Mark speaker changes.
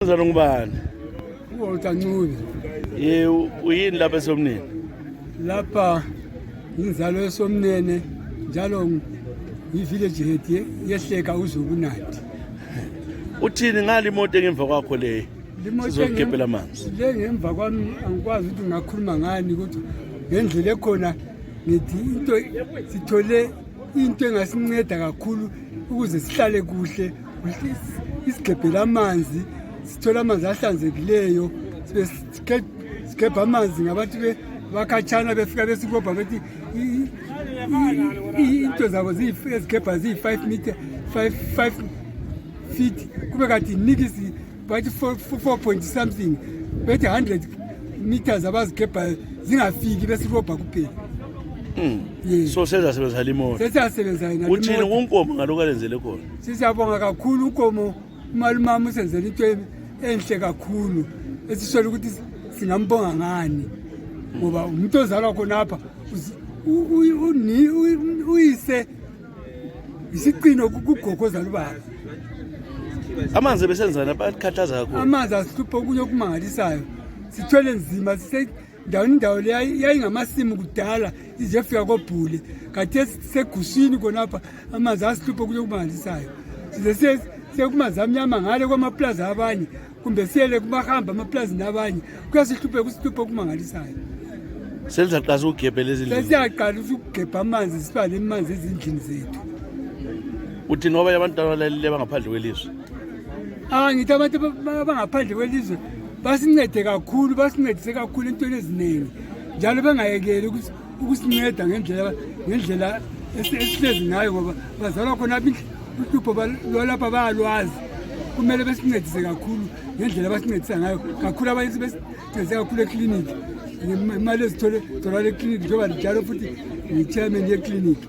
Speaker 1: Ngizana ngubani?
Speaker 2: Uthenge.
Speaker 1: Uyini lapha eSomnene?
Speaker 2: Lapha ngizalo eSomnene njalo ngivillage head yehleka uZubunandi.
Speaker 1: Uthini ngali imoto engemva kwakho le? Sizogebhela amanzi.
Speaker 2: Le ngemva kwami angikwazi ukuthi ngakhuluma ngani kodwa ngendlela ekhona ngithi into sithole into engasinceda kakhulu ukuze sihlale kuhle isigebhela amanzi sithola amanzi ahlanzekileyo sigebha amanzi ngabantu bakhatshana befika besikobha bethi into zabo zigebha ziyi 5 feet kube kade nikisi bathi 4 point something bethi 100 meters abazigebha zingafiki besikobha kuphela.
Speaker 1: So sezasebenza limoto.
Speaker 2: Sezasebenza yena.
Speaker 1: Uthini uNkomo ngaloko alenzele khona?
Speaker 2: Sisiyabonga kakhulu uNkomo umalumama usenzele into enhle kakhulu esisola ukuthi singambonga ngani ngoba umuntu ozalwa khona lapha uyise isiqino kugogoza lubaba.
Speaker 1: Amanzi besenzana bakhathaza kakhulu.
Speaker 2: Amanzi asihlupha okunye okumangalisayo. Sithwele nzima indawo le yayingamasimu kudala izefika koBhule kade segusini konapha amanzi asihlupha okunye okumangalisayo. Size sekumazamnyama ngale kwamaplaza abanye kumbe siyele kumahamba amaplaza nabanye kuyasihlupha kusihlupha okumangalisayo.
Speaker 1: Selizaqala ukugebhela ezindlini.
Speaker 2: Sesiyaqala ukugebha amanzi sibale amanzi ezindlini zethu.
Speaker 1: Uthi ngoba abantu abalalile bangaphandle kwelizwe.
Speaker 2: Ngithi abantu abangaphandle kwelizwe basincede kakhulu basincedise kakhulu into eziningi njalo bengayekeli ukusinceda ngendlela esihlezi ngayo ngoba bazalwa khona uhlupho lapha bayalwazi kumele besincedise kakhulu ngendlela abasincedisa ngayo kakhulu abanye besincedise kakhulu ekliniki imali ezithola ekliniki njengoba njalo futhi ngi-chairman yekliniki.